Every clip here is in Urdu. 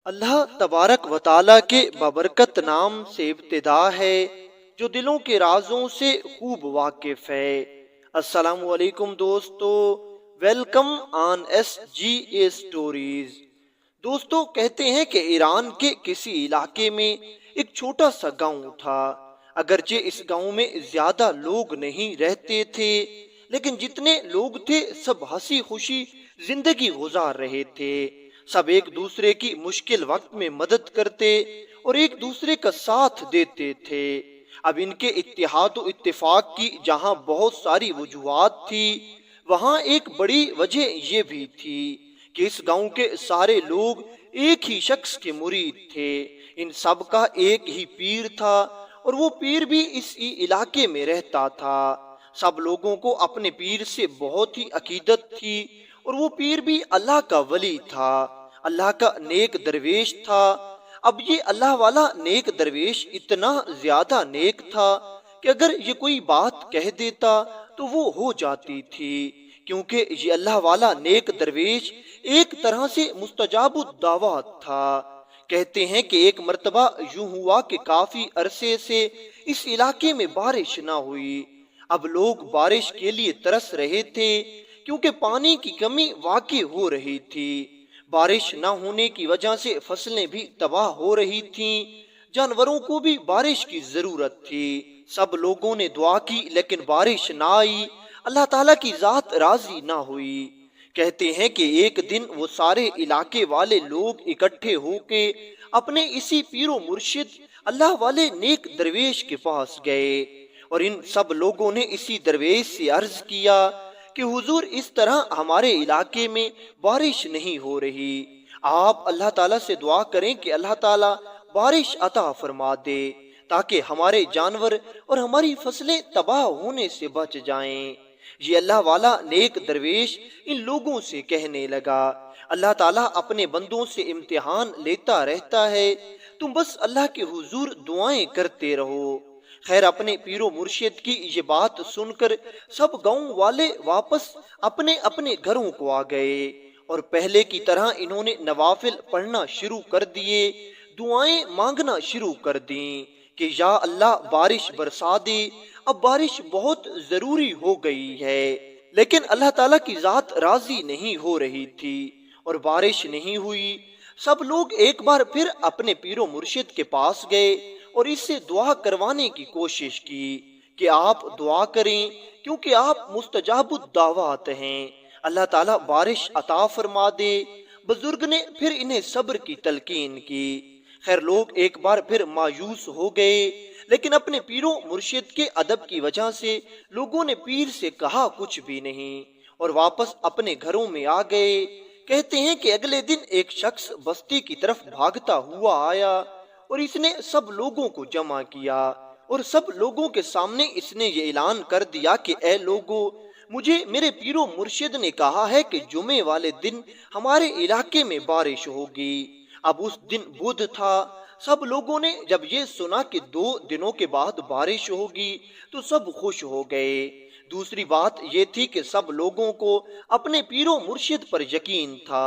اللہ تبارک و تعالیٰ کے بابرکت نام سے ابتدا ہے جو دلوں کے رازوں سے خوب واقف ہے۔ السلام علیکم دوستو، welcome on S G A stories. دوستو، کہتے ہیں کہ ایران کے کسی علاقے میں ایک چھوٹا سا گاؤں تھا۔ اگرچہ اس گاؤں میں زیادہ لوگ نہیں رہتے تھے، لیکن جتنے لوگ تھے سب ہنسی خوشی زندگی گزار رہے تھے۔ سب ایک دوسرے کی مشکل وقت میں مدد کرتے اور ایک دوسرے کا ساتھ دیتے تھے۔ اب ان کے اتحاد و اتفاق کی جہاں بہت ساری وجوہات تھی، وہاں ایک بڑی وجہ یہ بھی تھی کہ اس گاؤں کے سارے لوگ ایک ہی شخص کے مرید تھے۔ ان سب کا ایک ہی پیر تھا اور وہ پیر بھی اس علاقے میں رہتا تھا۔ سب لوگوں کو اپنے پیر سے بہت ہی عقیدت تھی اور وہ پیر بھی اللہ کا ولی تھا، اللہ کا نیک درویش تھا۔ اب یہ اللہ والا نیک درویش اتنا زیادہ نیک تھا کہ اگر یہ کوئی بات کہہ دیتا تو وہ ہو جاتی تھی، کیونکہ یہ اللہ والا نیک درویش ایک طرح سے مستجاب الدعوات تھا۔ کہتے ہیں کہ ایک مرتبہ یوں ہوا کہ کافی عرصے سے اس علاقے میں بارش نہ ہوئی۔ اب لوگ بارش کے لیے ترس رہے تھے کیونکہ پانی کی کمی واقع ہو رہی تھی۔ بارش نہ ہونے کی وجہ سے فصلیں بھی تباہ ہو رہی تھیں، جانوروں کو بھی بارش کی ضرورت تھی۔ سب لوگوں نے دعا کی لیکن بارش نہ آئی، اللہ تعالیٰ کی ذات راضی نہ ہوئی۔ کہتے ہیں کہ ایک دن وہ سارے علاقے والے لوگ اکٹھے ہو کے اپنے اسی پیر و مرشد اللہ والے نیک درویش کے پاس گئے اور ان سب لوگوں نے اسی درویش سے عرض کیا کہ حضور، اس طرح ہمارے علاقے میں بارش نہیں ہو رہی، آپ اللہ تعالیٰ سے دعا کریں کہ اللہ تعالیٰ بارش عطا فرما دے تاکہ ہمارے جانور اور ہماری فصلیں تباہ ہونے سے بچ جائیں۔ یہ اللہ والا نیک درویش ان لوگوں سے کہنے لگا، اللہ تعالیٰ اپنے بندوں سے امتحان لیتا رہتا ہے، تم بس اللہ کے حضور دعائیں کرتے رہو۔ خیر، اپنے پیر و مرشد کی یہ بات سن کر سب گاؤں والے واپس اپنے اپنے گھروں کو آ گئے اور پہلے کی طرح انہوں نے نوافل پڑھنا شروع کر دیے، دعائیں مانگنا شروع کر دیں کہ یا اللہ بارش برسا دے، اب بارش بہت ضروری ہو گئی ہے۔ لیکن اللہ تعالیٰ کی ذات راضی نہیں ہو رہی تھی اور بارش نہیں ہوئی۔ سب لوگ ایک بار پھر اپنے پیر و مرشد کے پاس گئے اور اس سے دعا کروانے کی کوشش کی کہ آپ دعا کریں کیونکہ آپ مستجاب الدعوات ہیں، اللہ تعالیٰ بارش عطا فرما دے۔ بزرگ نے پھر انہیں صبر کی تلقین کی۔ خیر، لوگ ایک بار پھر مایوس ہو گئے، لیکن اپنے پیر و مرشد کے ادب کی وجہ سے لوگوں نے پیر سے کہا کچھ بھی نہیں اور واپس اپنے گھروں میں آ گئے۔ کہتے ہیں کہ اگلے دن ایک شخص بستی کی طرف بھاگتا ہوا آیا اور اس نے سب لوگوں کو جمع کیا اور سب لوگوں کے سامنے اس نے یہ اعلان کر دیا کہ اے لوگو، مجھے میرے پیر و مرشد نے کہا ہے کہ جمعے والے دن ہمارے علاقے میں بارش ہوگی۔ اب اس دن بدھ تھا۔ سب لوگوں نے جب یہ سنا کہ 2 دنوں کے بعد بارش ہوگی تو سب خوش ہو گئے۔ دوسری بات یہ تھی کہ سب لوگوں کو اپنے پیر و مرشد پر یقین تھا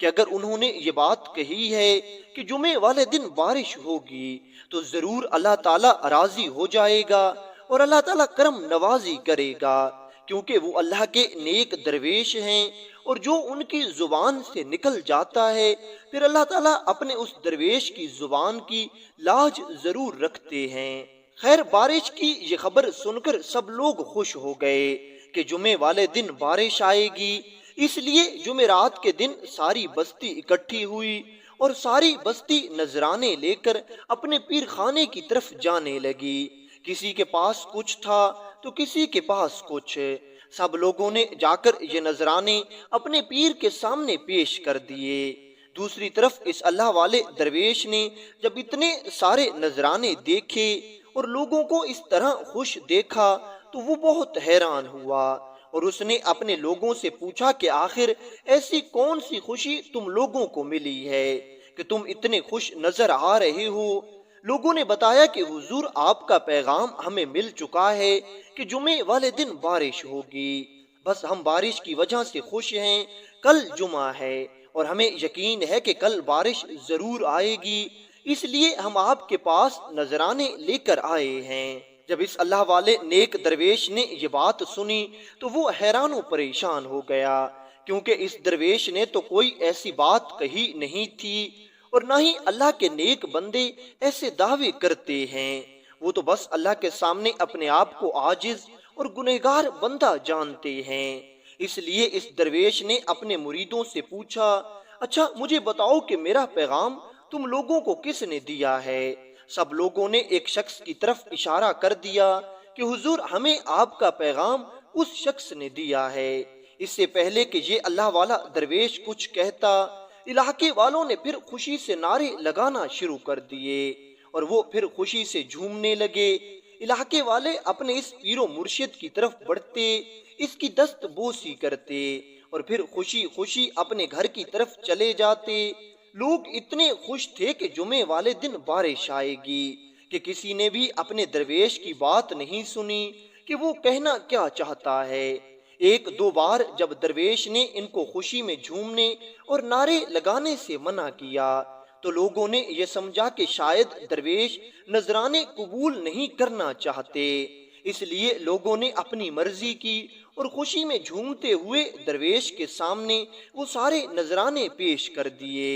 کہ اگر انہوں نے یہ بات کہی ہے کہ جمعے والے دن بارش ہوگی تو ضرور اللہ تعالیٰ راضی ہو جائے گا اور اللہ تعالیٰ کرم نوازی کرے گا، کیونکہ وہ اللہ کے نیک درویش ہیں اور جو ان کی زبان سے نکل جاتا ہے پھر اللہ تعالیٰ اپنے اس درویش کی زبان کی لاج ضرور رکھتے ہیں۔ خیر، بارش کی یہ خبر سن کر سب لوگ خوش ہو گئے کہ جمعے والے دن بارش آئے گی۔ اس لیے جمعرات کے دن ساری بستی اکٹھی ہوئی اور ساری بستی نذرانے لے کر اپنے پیر خانے کی طرف جانے لگی۔ کسی کے پاس کچھ تھا تو کسی کے پاس کچھ۔ سب لوگوں نے جا کر یہ نذرانے اپنے پیر کے سامنے پیش کر دیے۔ دوسری طرف اس اللہ والے درویش نے جب اتنے سارے نذرانے دیکھے اور لوگوں کو اس طرح خوش دیکھا تو وہ بہت حیران ہوا اور اس نے اپنے لوگوں سے پوچھا کہ آخر ایسی کون سی خوشی تم لوگوں کو ملی ہے کہ تم اتنے خوش نظر آ رہے ہو؟ لوگوں نے بتایا کہ حضور، آپ کا پیغام ہمیں مل چکا ہے کہ جمعے والے دن بارش ہوگی، بس ہم بارش کی وجہ سے خوش ہیں، کل جمعہ ہے اور ہمیں یقین ہے کہ کل بارش ضرور آئے گی، اس لیے ہم آپ کے پاس نذرانے لے کر آئے ہیں۔ جب اس اللہ والے نیک درویش نے یہ بات سنی تو وہ حیران و پریشان ہو گیا، کیونکہ اس درویش نے تو کوئی ایسی بات کہی نہیں تھی، اور نہ ہی اللہ کے نیک بندے ایسے دعوے کرتے ہیں۔ وہ تو بس اللہ کے سامنے اپنے آپ کو عاجز اور گنہگار بندہ جانتے ہیں۔ اس لیے اس درویش نے اپنے مریدوں سے پوچھا، اچھا مجھے بتاؤ کہ میرا پیغام تم لوگوں کو کس نے دیا ہے؟ سب لوگوں نے ایک شخص کی طرف اشارہ کر دیا کہ حضور ہمیں آپ کا پیغام اس شخص نے دیا ہے۔ اس سے پہلے کہ یہ اللہ والا درویش کچھ کہتا، علاقے والوں نے پھر خوشی سے نعرے لگانا شروع کر دیے اور وہ پھر خوشی سے جھومنے لگے۔ علاقے والے اپنے اس پیر و مرشد کی طرف بڑھتے، اس کی دست بوسی کرتے اور پھر خوشی خوشی اپنے گھر کی طرف چلے جاتے۔ لوگ اتنے خوش تھے کہ جمعے والے دن بارش آئے گی کہ کسی نے بھی اپنے درویش کی بات نہیں سنی کہ وہ کہنا کیا چاہتا ہے۔ ایک دو بار جب درویش نے ان کو خوشی میں جھومنے اور نعرے لگانے سے منع کیا تو لوگوں نے یہ سمجھا کہ شاید درویش نذرانے قبول نہیں کرنا چاہتے، اس لیے لوگوں نے اپنی مرضی کی اور خوشی میں جھومتے ہوئے درویش کے سامنے وہ سارے نذرانے پیش کر دیے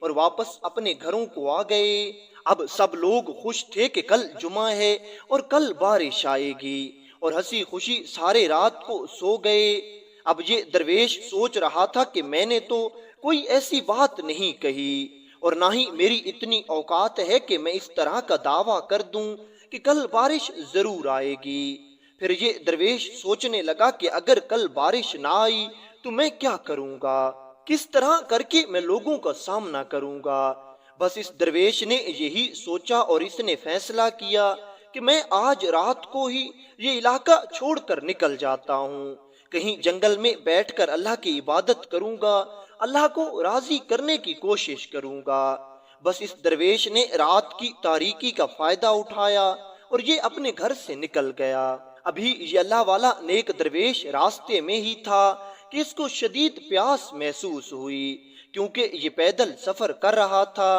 اور واپس اپنے گھروں کو آ گئے۔ اب سب لوگ خوش تھے کہ کل جمعہ ہے اور کل بارش آئے گی، اور ہنسی خوشی سارے رات کو سو گئے۔ اب یہ درویش سوچ رہا تھا کہ میں نے تو کوئی ایسی بات نہیں کہی اور نہ ہی میری اتنی اوقات ہے کہ میں اس طرح کا دعویٰ کر دوں کہ کل بارش ضرور آئے گی۔ پھر یہ درویش سوچنے لگا کہ اگر کل بارش نہ آئی تو میں کیا کروں گا، کس طرح کر کے میں لوگوں کا سامنا کروں گا۔ بس اس درویش نے یہی سوچا اور اس نے فیصلہ کیا کہ میں آج رات کو ہی یہ علاقہ چھوڑ کر نکل جاتا ہوں، کہیں جنگل میں بیٹھ کر اللہ کی عبادت کروں گا، اللہ کو راضی کرنے کی کوشش کروں گا۔ بس اس درویش نے رات کی تاریکی کا فائدہ اٹھایا اور یہ اپنے گھر سے نکل گیا۔ ابھی یہ اللہ والا نیک درویش راستے میں ہی تھا کہ اس کو شدید پیاس محسوس ہوئی، کیونکہ یہ پیدل سفر کر رہا تھا۔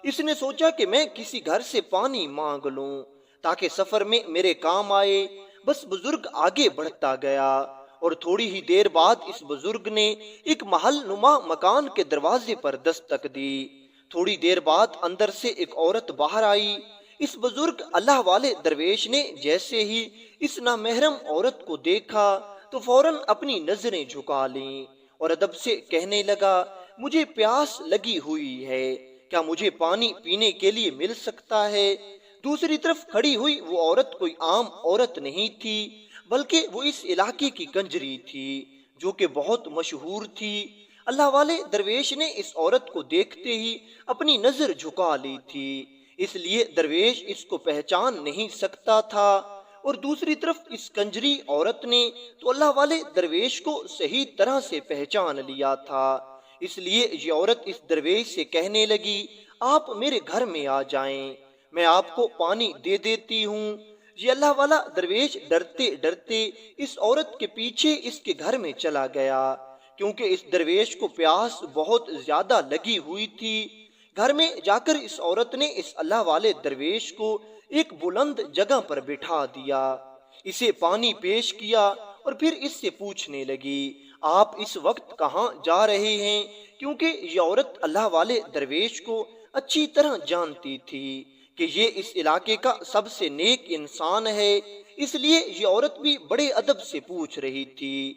اس نے سوچا کہ میں کسی گھر سے پانی مانگ لوں تاکہ سفر میں میرے کام آئے۔ بس بزرگ آگے بڑھتا گیا اور تھوڑی ہی دیر بعد اس بزرگ نے ایک محل نما مکان کے دروازے پر دستک دی۔ تھوڑی دیر بعد اندر سے ایک عورت باہر آئی۔ اس بزرگ اللہ والے درویش نے جیسے ہی اس نامحرم عورت کو دیکھا تو فوراً اپنی نظریں جھکا لیں اور ادب سے کہنے لگا، مجھے پیاس لگی ہوئی ہے، کیا مجھے پانی پینے کے لیے مل سکتا ہے؟ دوسری طرف کھڑی ہوئی وہ عورت کوئی عام عورت نہیں تھی، بلکہ وہ اس علاقے کی کنجری تھی جو کہ بہت مشہور تھی۔ اللہ والے درویش نے اس عورت کو دیکھتے ہی اپنی نظر جھکا لی تھی، اس لیے درویش اس کو پہچان نہیں سکتا تھا، اور دوسری طرف اس کنجری عورت نے تو اللہ والے درویش کو صحیح طرح سے پہچان لیا تھا۔ اس لیے یہ عورت اس درویش سے کہنے لگی، آپ میرے گھر میں آ جائیں، میں آپ کو پانی دے دیتی ہوں۔ یہ اللہ والا درویش ڈرتے ڈرتے اس عورت کے پیچھے اس کے گھر میں چلا گیا، کیونکہ اس درویش کو پیاس بہت زیادہ لگی ہوئی تھی۔ گھر میں جا کر اس عورت نے اس اللہ والے درویش کو ایک بلند جگہ پر بٹھا دیا، اسے پانی پیش کیا اور پھر اس سے پوچھنے لگی، آپ اس وقت کہاں جا رہے ہیں؟ کیونکہ یہ عورت اللہ والے درویش کو اچھی طرح جانتی تھی کہ یہ اس علاقے کا سب سے نیک انسان ہے، اس لیے یہ عورت بھی بڑے ادب سے پوچھ رہی تھی۔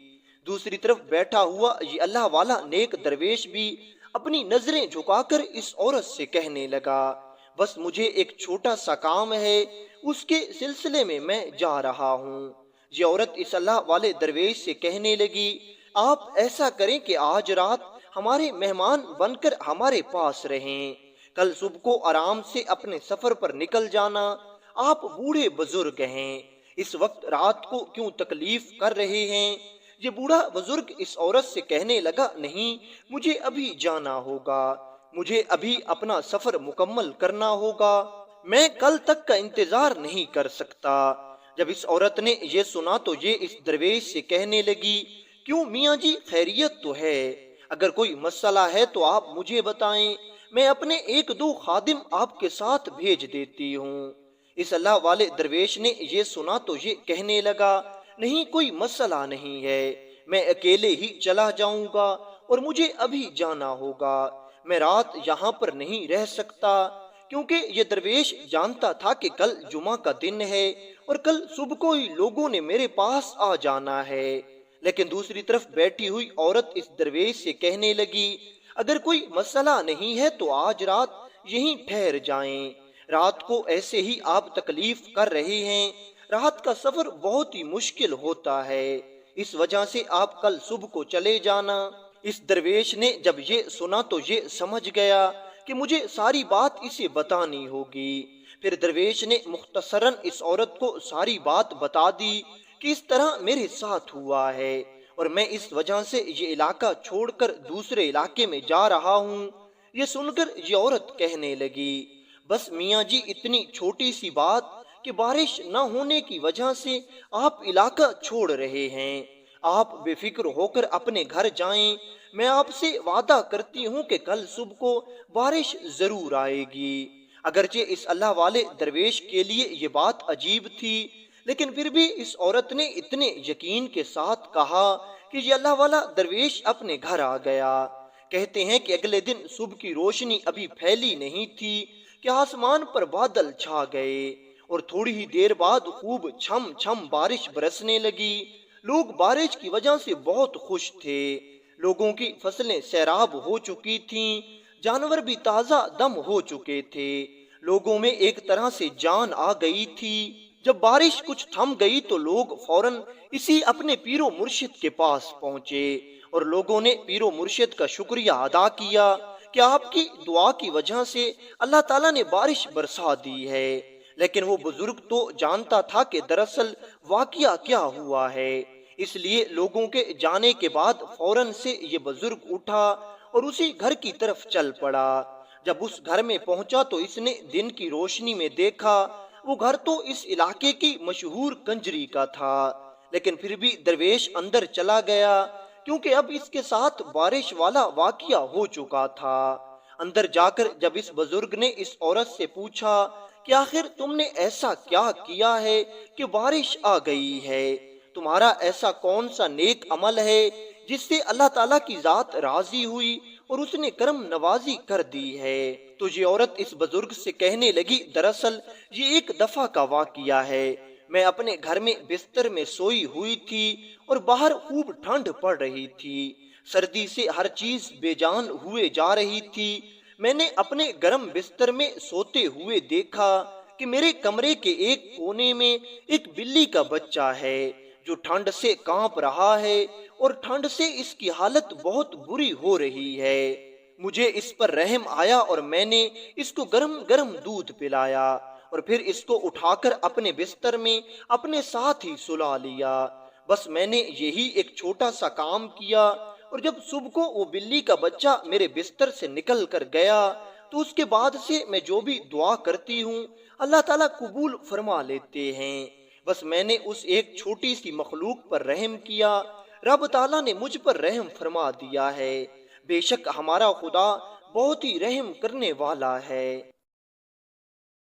دوسری طرف بیٹھا ہوا یہ اللہ والا نیک درویش بھی اپنی نظریں جھکا کر اس عورت سے کہنے لگا، بس مجھے ایک چھوٹا سا کام ہے، اس کے سلسلے میں میں جا رہا ہوں۔ یہ عورت اس اللہ والے درویش سے کہنے لگی، آپ ایسا کریں کہ آج رات ہمارے مہمان بن کر ہمارے پاس رہیں، کل صبح کو آرام سے اپنے سفر پر نکل جانا، آپ بوڑھے بزرگ ہیں، اس وقت رات کو کیوں تکلیف کر رہے ہیں؟ یہ بوڑھا بزرگ اس عورت سے کہنے لگا، نہیں، مجھے ابھی جانا ہوگا، مجھے ابھی اپنا سفر مکمل کرنا ہوگا، میں کل تک کا انتظار نہیں کر سکتا۔ جب اس عورت نے یہ سنا تو یہ اس درویش سے کہنے لگی، کیوں میاں جی خیریت تو ہے؟ اگر کوئی مسئلہ ہے تو آپ مجھے بتائیں، میں اپنے ایک دو خادم آپ کے ساتھ بھیج دیتی ہوں۔ اس اللہ والے درویش نے یہ سنا تو یہ کہنے لگا، نہیں کوئی مسئلہ نہیں ہے، میں اکیلے ہی چلا جاؤں گا اور مجھے ابھی جانا ہوگا، میں رات یہاں پر نہیں رہ سکتا، کیونکہ یہ درویش جانتا تھا کہ کل جمعہ کا دن ہے اور کل صبح کو ہی لوگوں نے میرے پاس آ جانا ہے۔ لیکن دوسری طرف بیٹھی ہوئی عورت اس درویش سے کہنے لگی، اگر کوئی مسئلہ نہیں ہے تو آج رات یہیں ٹھہر جائیں، رات کو ایسے ہی آپ تکلیف کر رہے ہیں، رات کا سفر بہت ہی مشکل ہوتا ہے، اس وجہ سے آپ کل صبح کو چلے جانا۔ اس درویش نے جب یہ سنا تو یہ سمجھ گیا کہ مجھے ساری بات اسے بتانی ہوگی۔ پھر درویش نے مختصراً اس عورت کو ساری بات بتا دی کہ اس طرح میرے ساتھ ہوا ہے اور میں اس وجہ سے یہ علاقہ چھوڑ کر دوسرے علاقے میں جا رہا ہوں۔ یہ سن کر یہ عورت کہنے لگی، بس میاں جی اتنی چھوٹی سی بات کہ بارش نہ ہونے کی وجہ سے آپ علاقہ چھوڑ رہے ہیں، آپ بے فکر ہو کر اپنے گھر جائیں، میں آپ سے وعدہ کرتی ہوں کہ کل صبح کو بارش ضرور آئے گی۔ اگرچہ اس اللہ والے درویش کے لیے یہ بات عجیب تھی، لیکن پھر بھی اس عورت نے اتنے یقین کے ساتھ کہا کہ یہ اللہ والا درویش اپنے گھر آ گیا۔ کہتے ہیں کہ اگلے دن صبح کی روشنی ابھی پھیلی نہیں تھی کہ آسمان پر بادل چھا گئے اور تھوڑی ہی دیر بعد خوب چھم چھم بارش برسنے لگی۔ لوگ بارش کی وجہ سے بہت خوش تھے، لوگوں کی فصلیں سیراب ہو چکی تھیں، جانور بھی تازہ دم ہو چکے تھے، لوگوں میں ایک طرح سے جان آ گئی تھی۔ جب بارش کچھ تھم گئی تو لوگ فوراً اسی اپنے پیر و مرشد کے پاس پہنچے اور لوگوں نے پیر و مرشد کا شکریہ ادا کیا کہ آپ کی دعا کی وجہ سے اللہ تعالیٰ نے بارش برسا دی ہے۔ لیکن وہ بزرگ تو جانتا تھا کہ دراصل واقعہ کیا ہوا ہے، اس لیے لوگوں کے جانے کے بعد فوراً سے یہ بزرگ اٹھا اور اسی گھر کی طرف چل پڑا۔ جب اس گھر میں پہنچا تو اس نے دن کی روشنی میں دیکھا وہ گھر تو اس علاقے کی مشہور کنجری کا تھا، لیکن پھر بھی درویش اندر چلا گیا کیونکہ اب اس کے ساتھ بارش والا واقعہ ہو چکا تھا۔ اندر جا کر جب اس بزرگ نے اس عورت سے پوچھا کہ آخر تم نے ایسا کیا کیا ہے کہ بارش آ گئی ہے، تمہارا ایسا کون سا نیک عمل ہے جس سے اللہ تعالیٰ کی ذات راضی ہوئی اور اس نے کرم نوازی کر دی ہے؟ تو یہ عورت اس بزرگ سے کہنے لگی، دراصل یہ ایک دفعہ کا واقعہ ہے، میں اپنے گھر میں بستر میں سوئی ہوئی تھی اور باہر خوب ٹھنڈ پڑ رہی تھی، سردی سے ہر چیز بے جان ہوئے جا رہی تھی، میں نے اپنے گرم بستر میں سوتے ہوئے دیکھا کہ میرے کمرے کے ایک کونے میں ایک بلی کا بچہ ہے جو ٹھنڈ سے کانپ رہا ہے اور ٹھنڈ سے اس کی حالت بہت بری ہو رہی ہے۔ مجھے اس پر رحم آیا اور میں نے اس کو گرم گرم دودھ پلایا اور پھر اس کو اٹھا کر اپنے بستر میں اپنے ساتھ ہی سلا لیا۔ بس میں نے یہی ایک چھوٹا سا کام کیا اور جب صبح کو وہ بلی کا بچہ میرے بستر سے نکل کر گیا تو اس کے بعد سے میں جو بھی دعا کرتی ہوں اللہ تعالیٰ قبول فرما لیتے ہیں۔ بس میں نے اس ایک چھوٹی سی مخلوق پر رحم کیا، رب تعالیٰ نے مجھ پر رحم فرما دیا ہے، بے شک ہمارا خدا بہت ہی رحم کرنے والا ہے۔